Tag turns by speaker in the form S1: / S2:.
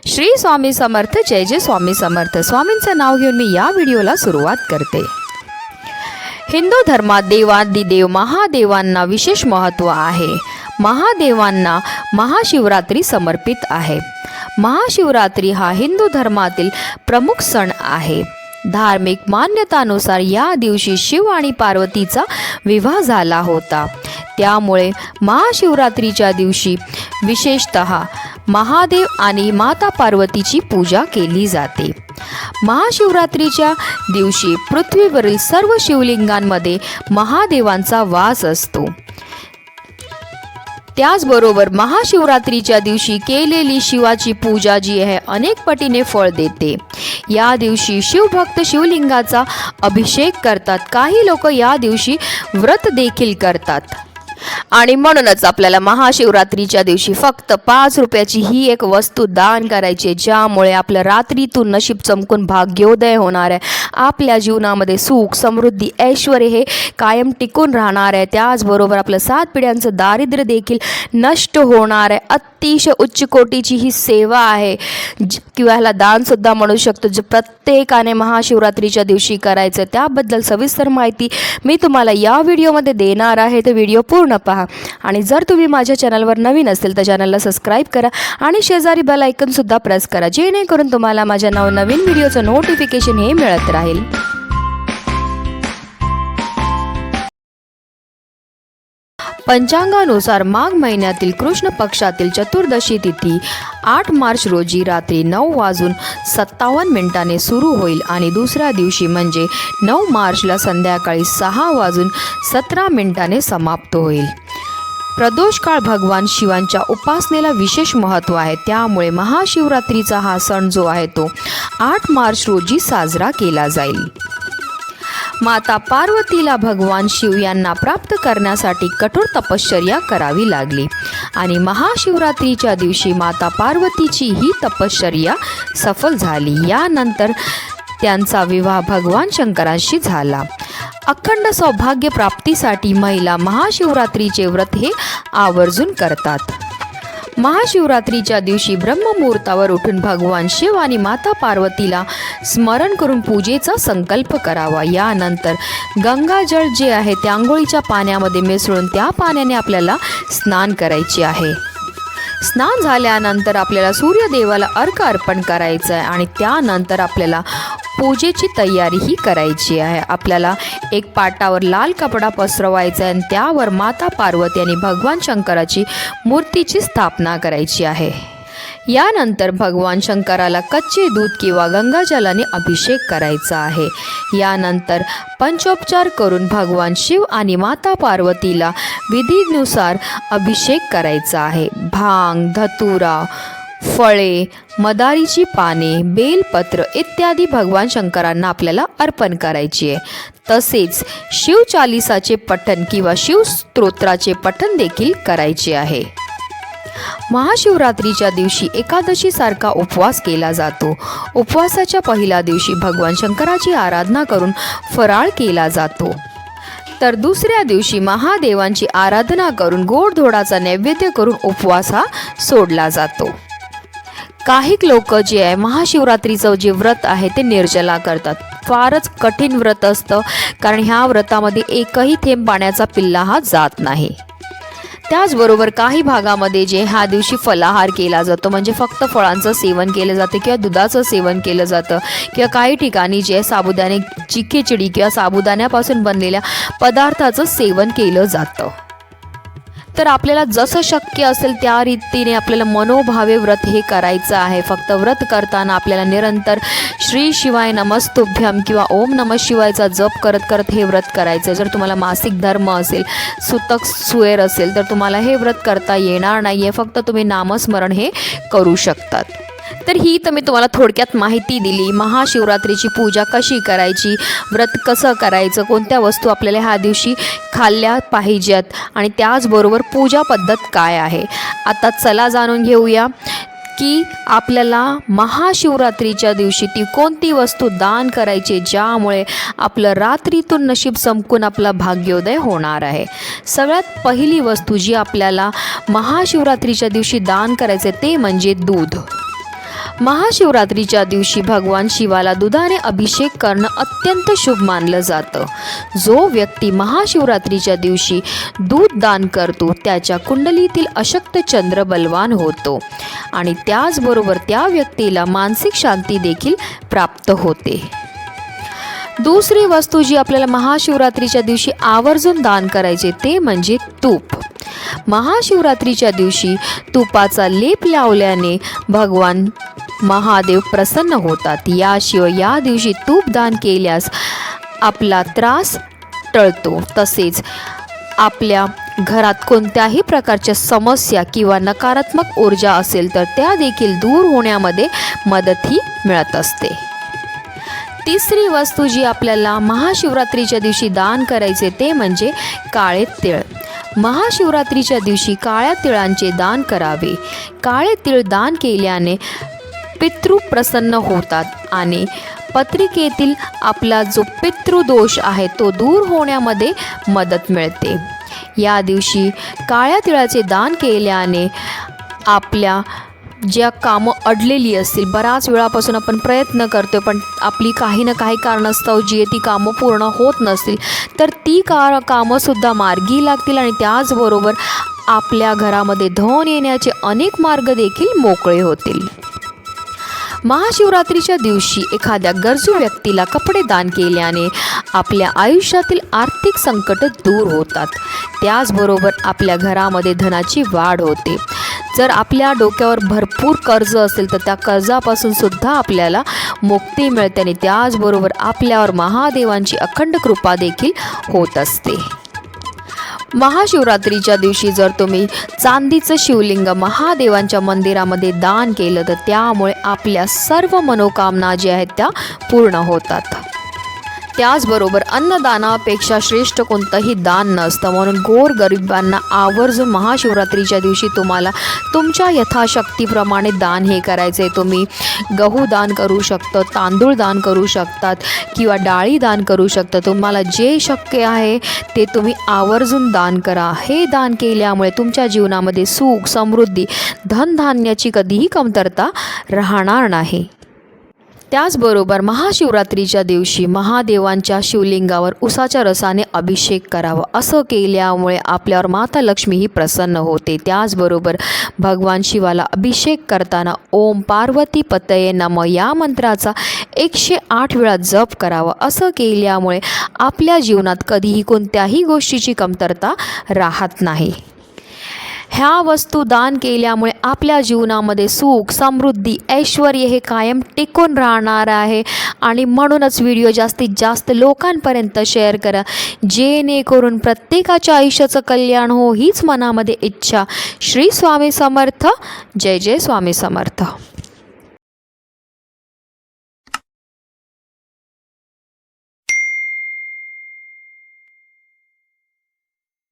S1: श्री स्वामी समर्थ. जय जय स्वामी समर्थ. स्वामींचं नाव घेऊन मी या व्हिडिओला सुरुवात करते. हिंदू धर्मात देवादिदेव महादेवांना विशेष महत्त्व आहे. महादेवांना महाशिवरात्री समर्पित आहे. महाशिवरात्री हा हिंदू धर्मातील प्रमुख सण आहे. धार्मिक मान्यतानुसार या दिवशी शिव आणि पार्वतीचा विवाह झाला होता. त्यामुळे महाशिवरात्रीच्या दिवशी विशेषतः महादेव आणि माता पार्वतीची पूजा केली जाते. महाशिवरात्रीच्या दिवशी पृथ्वीवरील सर्व शिवलिंगांमध्ये महादेवांचा वास असतो. त्याचबरोबर महाशिवरात्रीच्या दिवशी केलेली शिवाची पूजा जी आहे अनेक पटीने फळ देते. या दिवशी शिवभक्त शिवलिंगाचा अभिषेक करतात. काही लोक या दिवशी व्रत देखील करतात. आणि म्हणूनच आपल्याला महाशिवरात्रीच्या दिवशी फक्त 5 रुपयाची ही एक वस्तू दान करायची, ज्यामुळे आपलं रात्रीतून नशीब चमकून भाग्योदय होणार आहे. आपल्या जीवनामध्ये सुख समृद्धी ऐश्वर्य हे कायम टिकून राहणार आहे. त्याचबरोबर आपलं 7 पिढ्यांचं दारिद्र्य देखील नष्ट होणार आहे. अतिशय उच्च कोटीची ही सेवा आहे किंवा ह्याला दानसुद्धा म्हणू शकतो, जे प्रत्येकाने महाशिवरात्रीच्या दिवशी करायचं. त्याबद्दल सविस्तर माहिती मी तुम्हाला या व्हिडिओमध्ये देणार आहे, तर व्हिडिओ पूर्ण पहा. आणि जर तुम्ही माझ्या चॅनलवर नवीन असेल तर चॅनलला सबस्क्राईब करा आणि शेजारी बेल आयकॉनसुद्धा प्रेस करा, जेणेकरून तुम्हाला माझ्या नवनवीन व्हिडिओचं नोटिफिकेशन हे मिळत राहील. पंचांगानुसार माघ महिन्यातील कृष्ण पक्षातील चतुर्दशी तिथी 8 मार्च रोजी रात्री 9:57 सुरू होईल आणि दुसऱ्या दिवशी म्हणजे 9 मार्चला संध्याकाळी 6:17 समाप्त होईल. प्रदोष काळ भगवान शिवांच्या उपासनेला विशेष महत्त्व आहे. त्यामुळे महाशिवरात्रीचा हा सण जो आहे तो 8 मार्च रोजी साजरा केला जाईल. माता पार्वतीला भगवान शिव यांना प्राप्त करण्यासाठी कठोर तपश्चर्या करावी लागली आणि महाशिवरात्रीच्या दिवशी माता पार्वतीची ही तपश्चर्या सफल झाली. यानंतर त्यांचा विवाह भगवान शंकरांशी झाला. अखंड सौभाग्य प्राप्तीसाठी महिला महाशिवरात्रीचे व्रत हे आवर्जून करतात. महाशिवरात्रीच्या दिवशी ब्रह्ममुहूर्तावर उठून भगवान शिव आणि माता पार्वतीला स्मरण करून पूजेचा संकल्प करावा. यानंतर गंगाजळ जे आहे ते आंघोळीच्या पाण्यामध्ये मिसळून त्या पाण्याने आपल्याला स्नान करायचे आहे. स्नान झाल्यानंतर आपल्याला सूर्यदेवाला अर्घ्य अर्पण करायचं आहे आणि त्यानंतर आपल्याला पूजेची तयारीही करायची आहे. आपल्याला एक पाटावर लाल कपडा पसरवायचा आहे आणि त्यावर माता पार्वती आणि भगवान शंकराची मूर्तीची स्थापना करायची आहे. यानंतर भगवान शंकराला कच्चे दूध किंवा गंगाजलाने अभिषेक करायचा आहे. यानंतर पंचोपचार करून भगवान शिव आणि माता पार्वतीला विधीनुसार अभिषेक करायचा आहे. भांग, धतुरा, फळे, मदारीची पाने, बेलपत्र इत्यादी भगवान शंकरांना आपल्याला अर्पण करायची आहे. तसेच शिवचालिसाचे पठण किंवा शिवस्तोत्राचे पठण देखील करायचे आहे. महाशिवरात्रीच्या दिवशी एकादशीसारखा उपवास केला जातो. उपवासाच्या पहिल्या दिवशी भगवान शंकराची आराधना करून फराळ केला जातो. तर दुसऱ्या दिवशी महादेवांची आराधना करून गोडधोडाचा नैवेद्य करून उपवास हा सोडला जातो. काही लोक जे आहे महाशिवरात्रीचं जे व्रत आहे ते निर्जला करतात. फारच कठीण व्रत असतं, कारण ह्या व्रतामध्ये एकही थेंब पाण्याचा पिल्ला हा जात नाही. त्याचबरोबर काही भागामध्ये जे ह्या दिवशी फलाहार केला जातो, म्हणजे फक्त फळांचं सेवन केलं जातं किंवा दुधाचं सेवन केलं जातं किंवा काही ठिकाणी जे साबुदाण्याची खिचडी किंवा साबुदाण्यापासून बनलेल्या पदार्थाचं सेवन केलं जातं. तर आपल्याला जसं शक्य असेल त्या रीतीने आपल्याला मनोभावे व्रत हे करायचं आहे. फक्त व्रत करताना आपल्याला निरंतर श्री शिवाय नमस्तुभ्यम किंवा ओम नमः शिवायचा जप करत करत हे व्रत करायचं. जर तुम्हाला मासिक धर्म असेल, सुतक सुएर असेल तर तुम्हाला हे व्रत करता येणार नाही आहे. फक्त तुम्ही नामस्मरण हे करू शकतात. तर ही तर मी तुम्हाला थोडक्यात माहिती दिली. महाशिवरात्रीची पूजा कशी करायची, व्रत कसं करायचं, कोणत्या वस्तू आपल्याला ह्या दिवशी खाल्ल्या पाहिजेत आणि त्याचबरोबर पूजा पद्धत काय आहे. आता चला जाणून घेऊया की आपल्याला महाशिवरात्रीच्या दिवशी ती कोणती वस्तू दान करायची, ज्यामुळे आपलं रात्रीतून नशीब चमकून आपला भाग्योदय होणार आहे. सगळ्यात पहिली वस्तू जी आपल्याला महाशिवरात्रीच्या दिवशी दान करायचे ते म्हणजे दूध. महाशिवरात्रीच्या दिवशी भगवान शिवाला दुधाने अभिषेक करणं अत्यंत शुभ मानलं जातं. जो व्यक्ती महाशिवरात्रीच्या दिवशी दूध दान करतो त्याच्या कुंडलीतील अशक्त चंद्र बलवान होतो आणि त्याचबरोबर त्या व्यक्तीला मानसिक शांती देखील प्राप्त होते. दुसरी वस्तू जी आपल्याला महाशिवरात्रीच्या दिवशी आवर्जून दान करायचे ते म्हणजे तूप. महाशिवरात्रीच्या दिवशी तुपाचा लेप लावल्याने भगवान महादेव प्रसन्न होतात. याशिवाय या दिवशी तूप दान केल्यास आपला त्रास टळतो. तसेच आपल्या घरात कोणत्याही प्रकारच्या समस्या किंवा नकारात्मक ऊर्जा असेल तर त्या देखील दूर होण्यामध्ये मदतही मिळत असते. तिसरी वस्तू जी आपल्याला महाशिवरात्रीच्या दिवशी दान करायचे ते म्हणजे काळे तीळ. महाशिवरात्रीच्या दिवशी काळ्या तिळांचे दान करावे. काळे तीळ दान केल्याने पितृ प्रसन्न होतात आणि पत्रिकेतील आपला जो पितृदोष आहे तो दूर होण्यामध्ये मदत मिळते. या दिवशी काळ्या तिळाचे दान केल्याने आपल्या ज्या कामं अडलेली असतील, बऱ्याच वेळापासून आपण प्रयत्न करतो पण आपली काही ना काही कारणास्तव जी ती कामं पूर्ण होत नसतील तर ती कामंसुद्धा मार्गी लागतील आणि त्याचबरोबर आपल्या घरामध्ये धन येण्याचे अनेक मार्ग देखील मोकळे होतील. महाशिवरात्रीच्या दिवशी एखाद्या गरजू व्यक्तीला कपडे दान केल्याने आपल्या आयुष्यातील आर्थिक संकट दूर होतात. त्याचबरोबर आपल्या घरामध्ये धनाची वाढ होते. जर आपल्या डोक्यावर भरपूर कर्ज असेल तर त्या कर्जापासून सुद्धा आपल्याला मुक्ती मिळते आणि त्याचबरोबर आपल्यावर महादेवांची अखंड कृपा देखील होत असते. महाशिवरात्रीच्या दिवशी जर तुम्ही चांदीचं शिवलिंग महादेवांच्या मंदिरामध्ये दान केलं तर त्यामुळे आपल्या सर्व मनोकामना ज्या आहेत त्या पूर्ण होतात. त्याचबरोबर अन्नदानापेक्षा श्रेष्ठ कोणतंही दान नसतं. म्हणून गोरगरिबांना आवर्जून महाशिवरात्रीच्या दिवशी तुम्हाला तुमच्या यथाशक्तीप्रमाणे दान हे करायचे. तुम्ही गहू दान करू शकता, तांदूळ दान करू शकतात किंवा डाळी दान करू शकता. तुम्हाला जे शक्य आहे ते तुम्ही आवर्जून दान करा. हे दान केल्यामुळे तुमच्या जीवनामध्ये सुख, समृद्धी, धनधान्याची कधीही कमतरता राहणार नाही. त्याचबरोबर महाशिवरात्रीच्या दिवशी महादेवांच्या शिवलिंगावर उसाच्या रसाने अभिषेक करावा. असं केल्यामुळे आपल्यावर माता लक्ष्मी ही प्रसन्न होते. त्याचबरोबर भगवान शिवाला अभिषेक करताना ओम पार्वती पतये नमः या मंत्राचा 108 वेळा जप करावा. असं केल्यामुळे आपल्या जीवनात कधीही कोणत्याही गोष्टीची कमतरता राहत नाही. ह्या वस्तू दान केल्यामुळे आपल्या जीवनामध्ये सुख, समृद्धी, ऐश्वर हे कायम टिकून राहणार आहे. आणि म्हणूनच व्हिडिओ जास्तीत जास्त लोकांपर्यंत शेअर करा जेणेकरून प्रत्येकाच्या आयुष्याचं कल्याण हो हीच मनामध्ये इच्छा. श्री स्वामी समर्थ. जय जय स्वामी समर्थ.